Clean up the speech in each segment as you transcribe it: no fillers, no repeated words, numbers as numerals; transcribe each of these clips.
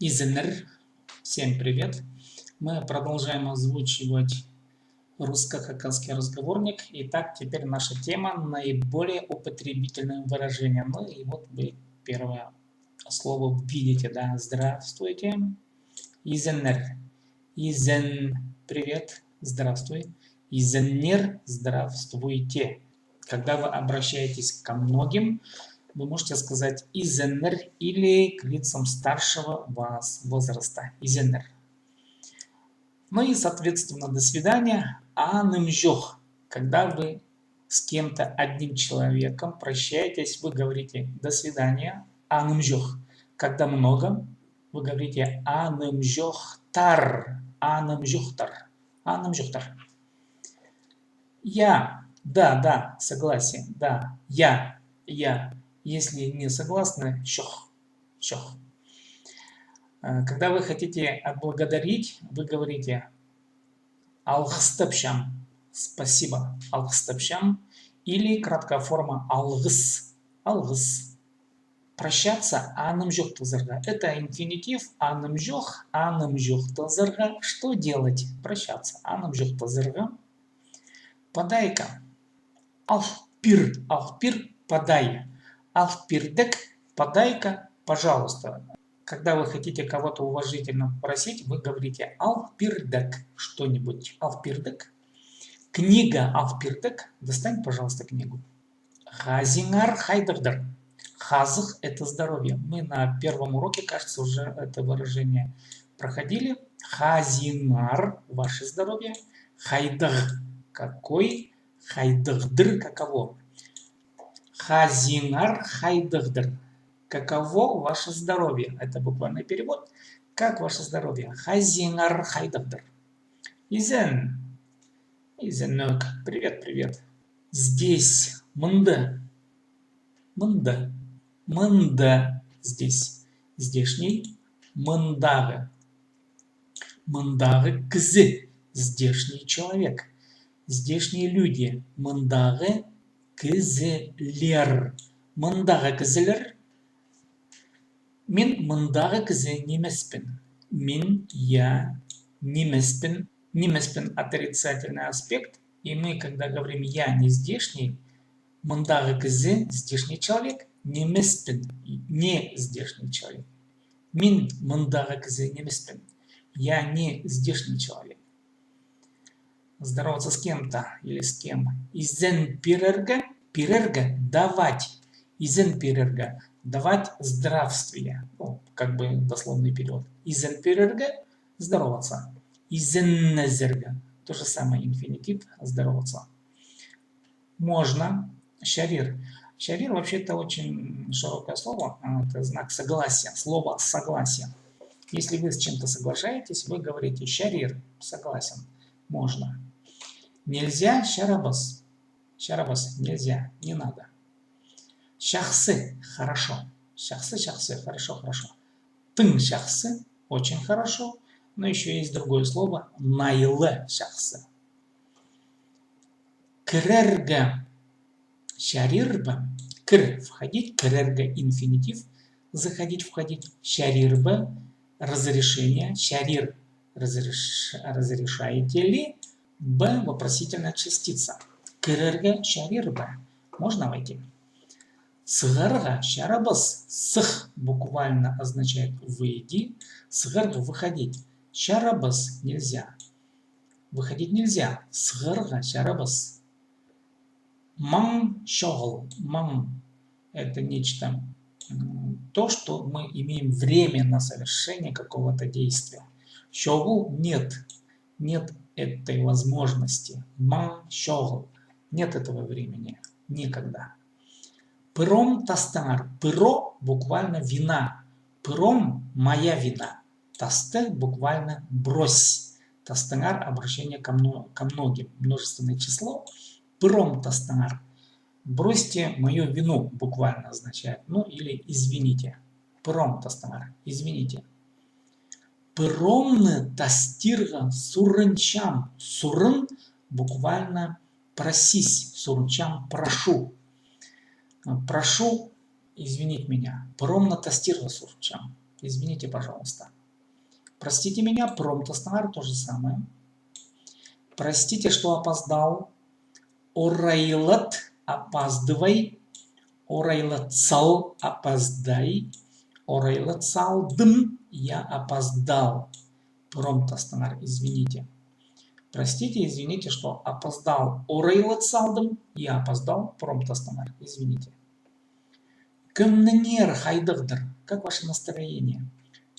Изенер. Всем привет! Мы продолжаем озвучивать русско-хакасский разговорник. Итак, теперь наша тема наиболее употребительным выражением. Ну и вот вы первое слово видите, да? Здравствуйте. Изенер. Изен. Привет. Здравствуй. Изенер. Здравствуйте. Когда вы обращаетесь ко многим, вы можете сказать изенер или к лицам старшего вас возраста. Изенер. Ну и, соответственно, до свидания. Анымжох. Когда вы с кем-то, одним человеком прощаетесь, вы говорите до свидания. Анымжох. Когда много, вы говорите анымжохтар. Анымжохтар. Анымжохтар. Я. Да, согласие. Да. Я. Если не согласны, щох. Когда вы хотите отблагодарить, вы говорите алхстапшам. Спасибо. Алхстапшам. Или краткая форма алгыс. Алгыс. Прощаться анымжох тазырга. Это инфинитив анымжох тазырга. Что делать? Прощаться. Анымжох тазырга. Подай-ка. Алпир. Алпир. Подай. Алпирдек. Подай-ка. Пожалуйста. Когда вы хотите кого-то уважительно попросить, вы говорите алпирдек что-нибудь. Алпирдек. Книга алпирдек. Достань, пожалуйста, книгу. Хазингар хайдердер. Хазых – это здоровье. Мы на первом уроке, кажется, уже это выражение проходили. Хазингар – ваше здоровье. Хайдер – какой? Хайдердер – каково? Хазингар хайдердер. Каково ваше здоровье? Это буквальный перевод. Как ваше здоровье? Хазингар хайдердер. Изен. Изенок. Привет. Здесь. Мында. Здесь. Здешний. Мындагы. Мындагы кзы. Здешний человек. Здешние люди. Мындагы кзылер. Мындагы кзылер. Мин мындағы кізі немеспін. Я немеспін. Немеспін – отрицательный аспект. И мы, когда говорим «я не здешний», мындағы кізі – здешний человек, немеспін – не здешний человек. Мин мындағы кізі немеспін. Я не здешний человек. Здороваться с кем-то или с кем. Изен пирерга. Пирерга – давать. Изен пирерга – давать здравствие. Ну, как бы дословный перевод. Изен пирерга – здороваться. Изен незерга – то же самое инфинитив – здороваться. Можно. Шарир. Шарир вообще-то очень широкое слово. Это знак согласия. Слово согласие. Если вы с чем-то соглашаетесь, вы говорите шарир. Согласен. Можно. Нельзя шарабас. Шарабас нельзя. Не надо. Шахсы – хорошо. Шахсы – хорошо. Тын шахсы – очень хорошо. Но еще есть другое слово – найлы шахсы. Крерга – шарирба. Кр – входить. Крерга – инфинитив. Заходить, входить. Шарирба – разрешение. Шарир – разрешаете ли? Б – вопросительная частица. Крерга – шарирба. Можно войти? Сыгарга шарабас. Сых буквально означает выйди. Сыгарга выходить. Шарабас нельзя. Выходить нельзя. Сыгарга шарабас. Ман шогл. Ман это нечто. То, что мы имеем время на совершение какого-то действия. Шогл нет. Нет этой возможности. Ман шогл. Нет этого времени. Никогда. Пыром тастар. Пыро буквально вина. Пыром моя вина. Тасте буквально брось. Тастар обращение ко многим. Множественное число. Пыром тастар. Бросьте мою вину буквально означает. Ну или извините. Пыром тастар. Извините. Пыромны тастирга сурынчам. Сурын буквально просись. Сурынчам прошу. Прошу извинить меня. Промно тастирга сурчам. Извините, пожалуйста. Простите меня, промтостанар то же самое. Простите, что опоздал. Орайлат, опаздывай. Орайлатсал, опоздай. Орайлатсалдым, я опоздал. Промтостанар, извините. Простите, извините, что опоздал. Орайлатсалдым, я опоздал. Промтостанар, извините. Көңніңер хайдығдыр. Как ваше настроение?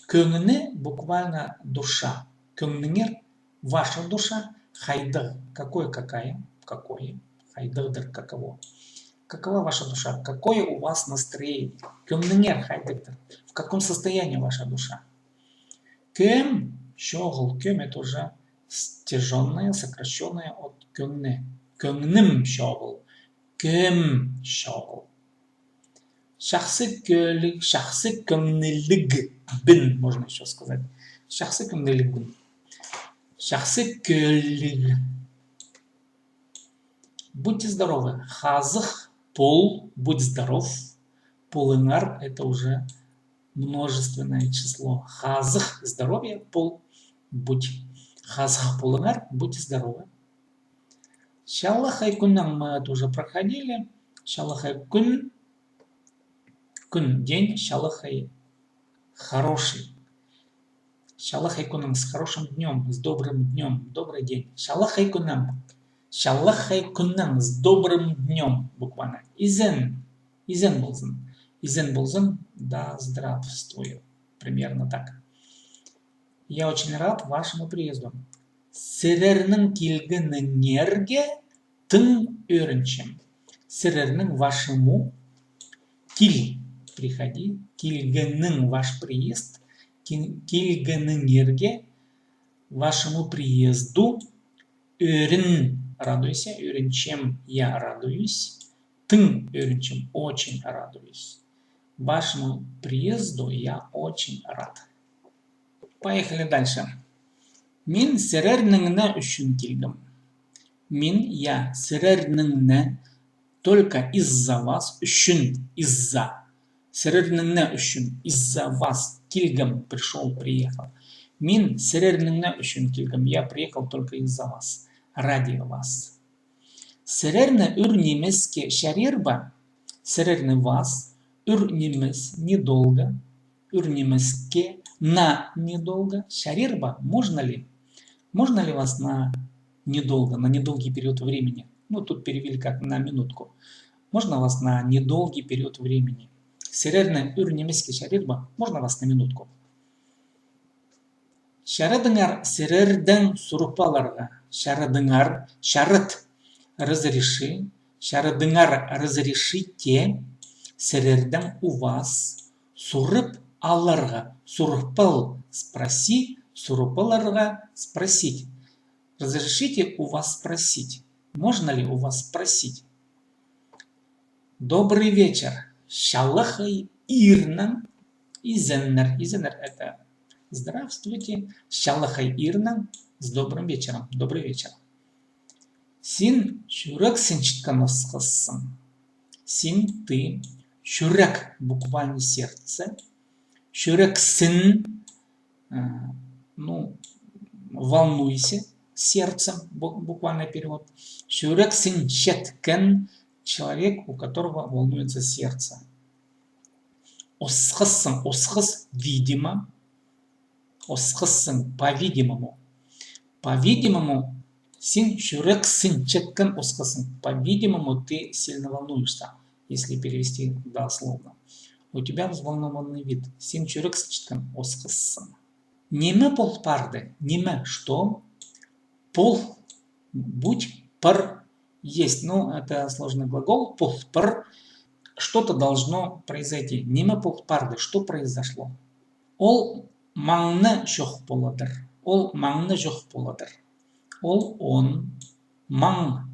Көңні буквально душа. Көңніңер ваша душа. Хайдық. Какое, какая? Какое? Хайдығдыр. Каково? Какова ваша душа? Какое у вас настроение? Көңніңер хайдығдыр. В каком состоянии ваша душа? Көм, шоғыл. Көм это уже стяженное, сокращенное от көңні. Көңнім шоғыл. Көм шоғыл. Шахсы көлік, шахсы көңнілік бін, можно еще сказать. Шахсы көңнілік бін. Шахсы көлік. Будьте здоровы. Хазых, пол, будь здоров. Полыңар – это уже множественное число. Хазых – здоровье, пол, будь. Хазых, полыңар – будьте здоровы. Шаллахай куннан мы это уже проходили. Шаллахай кун. Кун – день, шалахай – хороший. Шалахай кунам с хорошим днем, с добрым днем, добрый день. Шалахай кунам. Шалахай кунам с добрым днем, буквально. Изен болзын. Изен болзын, да здравствую. Примерно так. Я очень рад вашему приезду. Сіздердің келгеніңерге тың өріншім. Сіздердің вашему кил. Приходи, килгенның ваш приезд, килгеніңерге вашему приезду, өрін, радуйся, өрінчем, я радуюсь, тың өрінчем, очень радуюсь. Вашему приезду я очень рад. Поехали дальше. Мин сірерніңні үшін келгім. Мин, я, сірерніңні, только из-за вас, үшін, из-за. Сірерніңні үшін, из-за вас, келгім, пришел, приехал. Мин сірерніңні үшін келгім, я приехал только из-за вас, ради вас. Сірерні үр немеске шарирба, сірерні вас, үр немес недолго, үр немеске на недолго, шарирба, можно ли? Можно ли вас на недолго, на недолгий период времени? Ну, тут перевели как на минутку. Можно вас на недолгий период времени? Сірерні үр немеске шарирба, можно вас на минутку? Шарыдыңар сірердің сұрупаларға. Шарыдыңар, шарыт, разреши. Шарыдыңар, разрешите. Сірердің у вас. Сұрып аларға. Сұрупал, спроси. Сұрупаларға, спросить. Разрешите у вас спросить. Можно ли у вас спросить? Добрый вечер. Шалахай ирнан. Изеннер. Изеннер это здравствуйте. Шалахай ирнан. С добрым вечером. Добрый вечер. Син шурак синчткановскасан. Син ты. Шурак буквально сердце. Шурак син. Ну, волнуйся сердцем. Буквальный перевод. Шурак синчеткен. Человек, у которого волнуется сердце. Осхысын, осхыс, видимо. Осхысын, по-видимому. По-видимому, син шурек син чеккен осхысын. По-видимому, ты сильно волнуешься, если перевести дословно. У тебя взволнованный вид. Син шурек син чеккен осхысын. Неме пол парды. Неме что? Пол, будь, пар. Есть, ну, это сложный глагол. Пол-пар. Что-то должно произойти. Неме пол-парды. Что произошло? Ол маңны жоқ боладыр. Ол маңны жоқ боладыр. Ол он. Маң.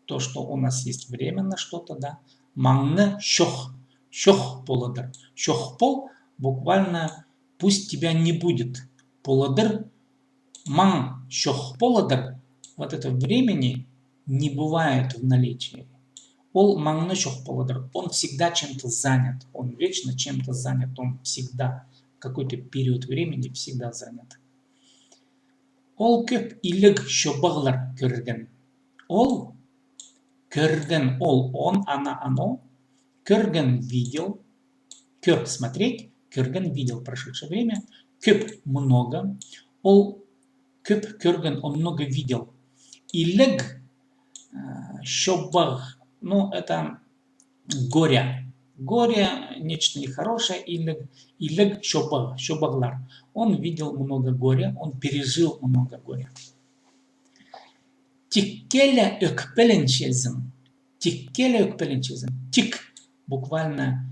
То, что у нас есть временно что-то, да. Маңны шох. Шох боладыр. Шох пол буквально пусть тебя не будет. Боладыр. Маң шох боладыр. Вот это времени не бывает в наличии. Ол маңны жоқ боладыр. Он всегда чем-то занят. Он вечно чем-то занят. Он всегда какой-то период времени всегда занят. Ол көп илік шобағлар көрген. Ол көрген, он, она, оно. Көрген видел. Көр смотреть. Көрген видел прошедшее время. Көп много. Ол көп көрген, он много видел. Илік шобаг. Ну, это горе. Горе, нечто нехорошее. Илік шобаг. Шобаглар. Он видел много горя. Он пережил много горя. Тиккеля өкпеленчезм. Тиккеля өкпеленчезм. Тик буквально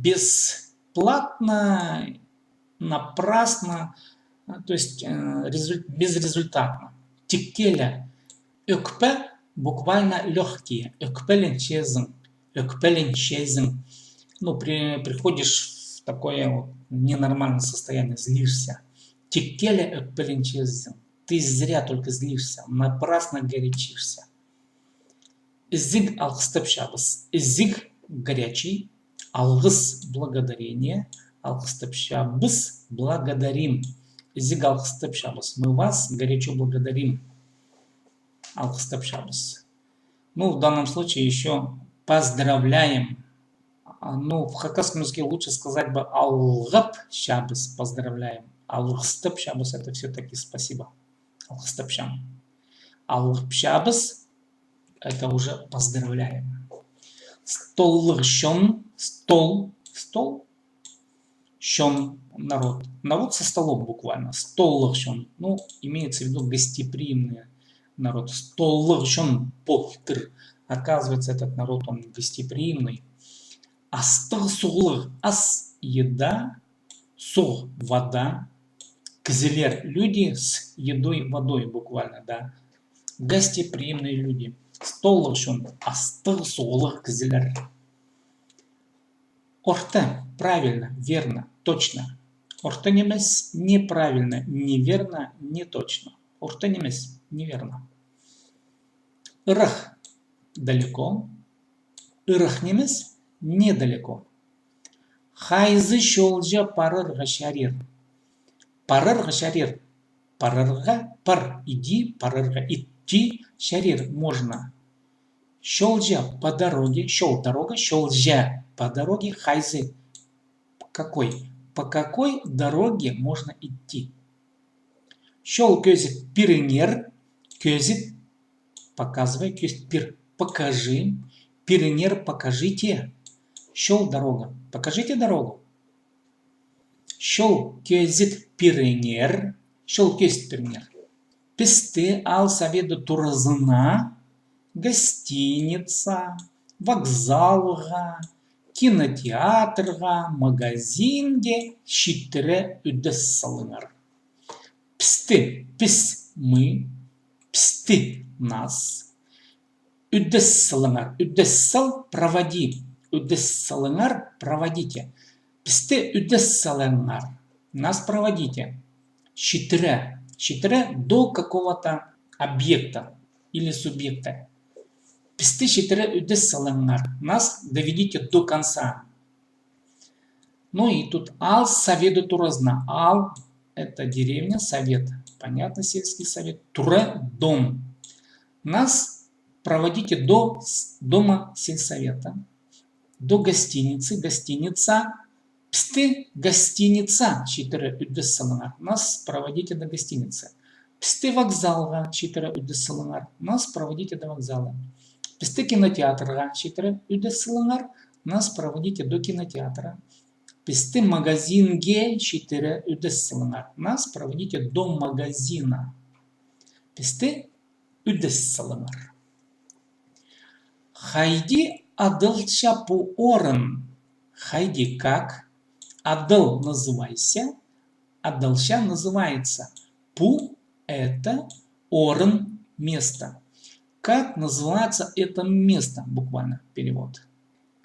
бесплатно, напрасно, то есть безрезультатно. Тиккеля өкпе буквально легкие. Өкпеленчезм. Өкпеленчезм. Ну, приходишь в такое вот ненормальное состояние, злишься. Тиккеля өкпеленчезм. Ты зря только злишься, напрасно горячишься. Зиг алхстепшабас. Зиг горячий. Алгыс благодарение. Алхстепшабас благодарим. Зиг алхстепшабас. Мы вас горячо благодарим. Алхстепшабас. Ну, в данном случае еще поздравляем. Ну, в хакасском языке лучше сказать бы алгап шабас. Поздравляем. Алхстепшабас это все-таки спасибо. Алхстепшам. Алхпшабас это уже поздравляем. Столлшон. Стол. Стол. Щон. Народ. Народ со столом буквально. Столлшон. Ну, имеется в виду гостеприимный народ. Столлшон. Похтр. Оказывается, этот народ, он гостеприимный. Астар суглы. Ас. Еда. Суг. Вода. Кзелер. Люди с едой, водой буквально, да. Гостеприимные люди. Столлшон. Астар суглы. Кзелер. Орте. Правильно, верно, точно. Ортенемес неправильно, неверно, не точно. Ортенемес неверно. Рах. Далеко. Ирахнемес недалеко. Хайзы шолжа парыр гашарир. Парыр гашарир. Парырга пар иди, парырга идти, шарир можно. Шолжа по дороге, шел дорога, шолжа по дороге, хайзы. Какой? По какой дороге можно идти? Шел көзит пиренер, көзит показывай, көзит пир покажи, пиренер покажите. Шел дорога, покажите дорогу. Шел көзит пиренер, шел көзит пиренер. Писты ал соведу туразына, гостиница, вокзалға, кинотеатрға, магазинге, шиттере үдес салыңар. Пісті, піс мы, пісті нас. Үдес салыңар, үдес сал проводи, үдес салыңар проводите. Пісті үдес салыңар, нас проводите. Шиттере, шиттере до какого-то объекта или субъекта. Пісті шиттере үдес салыңар, нас доведите до конца. Ну и тут ал совету туразна. Ал это деревня, совет. Понятно, сельский совет. Туре дом. Нас проводите до дома сельсовета. До гостиницы. Гостиница. Пісті гостиница. Шиттере үдес салыңар. Нас проводите до гостиницы. Пісті вокзалға. Шиттере үдес салыңар. Нас проводите до вокзала. Пісті кинотеатрға. Шиттере үдес салыңар. Нас проводите до кинотеатра. Пісті магазинге. Шиттере үдес салыңар. Нас проводите до магазина. Пісті үдес салыңар. Хайди адылча пу орын. Хайди как? Адыл называйся. Адылча называется. Пу это орын место. Как называется это место? Буквально перевод.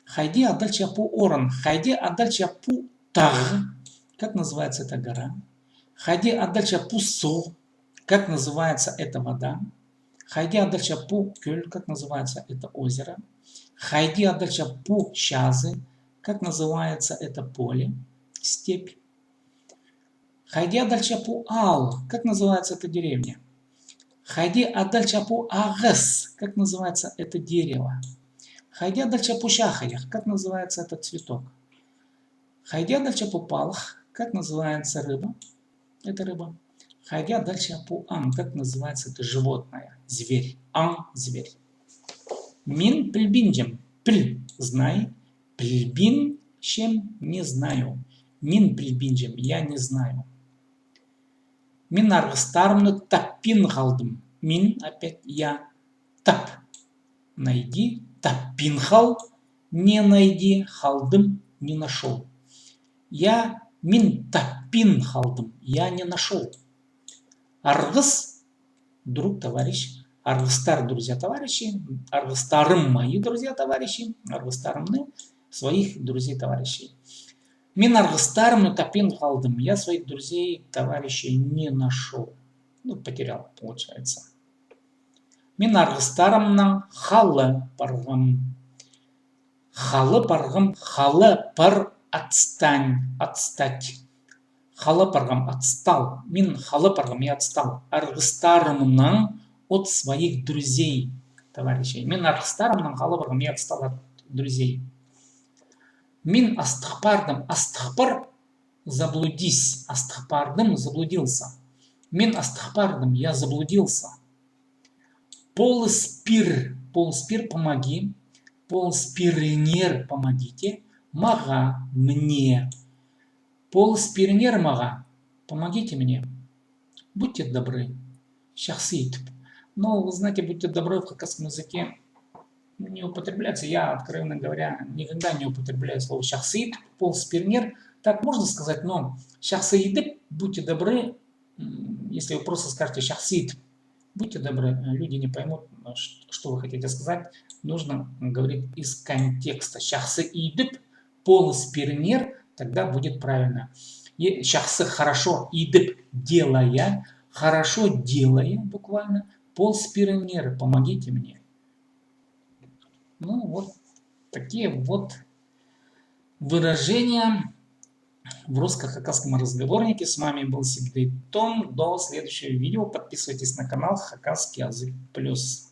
Хайди адальча пу орын. Хайди адальча пу таг. Как называется эта гора? Хайди адальча пу су. Как называется эта вода? Хайди адальча пу кюль. Как называется это озеро? Хайди адальча пу чазы. Как называется это поле? степь. Хайди адальчапу ал. Как называется эта деревня? Хайди адальчапу агас. Как называется это дерево? Хайди адальчапу шахаях. Как называется этот цветок? Хайди адальчапу палах. Как называется рыба? Это рыба. Хайди адальчапу ам. Как называется это животное? Зверь. Ам – зверь. Мин пльбинджем. Пль – знай. Пльбин – чем не знаю. Мин пльбинджем – я не знаю. Мин аргстармны таппин халдым. Мин опять я. Тап – найди. Таппин хал – не найди. Халдым – не нашел. Я мин таппин халдым. Я не нашел. Аргыс – друг, товарищ. Аргыстар – друзья, товарищи. Аргыстарым – мои друзья, товарищи. Аргыстарымны – своих друзей, товарищей. Мин аргыстарымны тапин халдым. Я своих друзей, товарищей не нашел. Ну, потерял, получается. Мин аргыстарымнан халы паргым. Халы паргым. Халы пар отстань. Отстать. Халы паргым отстал. Мин халы паргым я отстал. Аргыстарымнан от своих друзей, товарищей. Мин аргыстарымнан халы паргым я отстал от друзей. Мин астықпардым. Астықпар – заблудись. Астықпардым – заблудился. Мин астықпардым – я заблудился. Полспир. Полспир – помоги. Полспирнер – помогите. Мага – мне. Полспирнер мага – помогите мне. Будьте добры. Шахсит. Но, вы знаете, будьте добры в хакасском языке не употребляется. Я, откровенно говоря, никогда не употребляю слово шахсид, полспирнер. Так можно сказать, но шахсаиды, будьте добры, если вы просто скажете шахсид, будьте добры, люди не поймут, что вы хотите сказать. Нужно говорить из контекста. Шахсаиды, полспирнер, тогда будет правильно. И шахсы хорошо, идып делая, хорошо делая, буквально, полспирнер, помогите мне. Ну, вот такие вот выражения в русско-хакасском разговорнике. С вами был Сибирь Том. До следующего видео. Подписывайтесь на канал Хакасский язык плюс.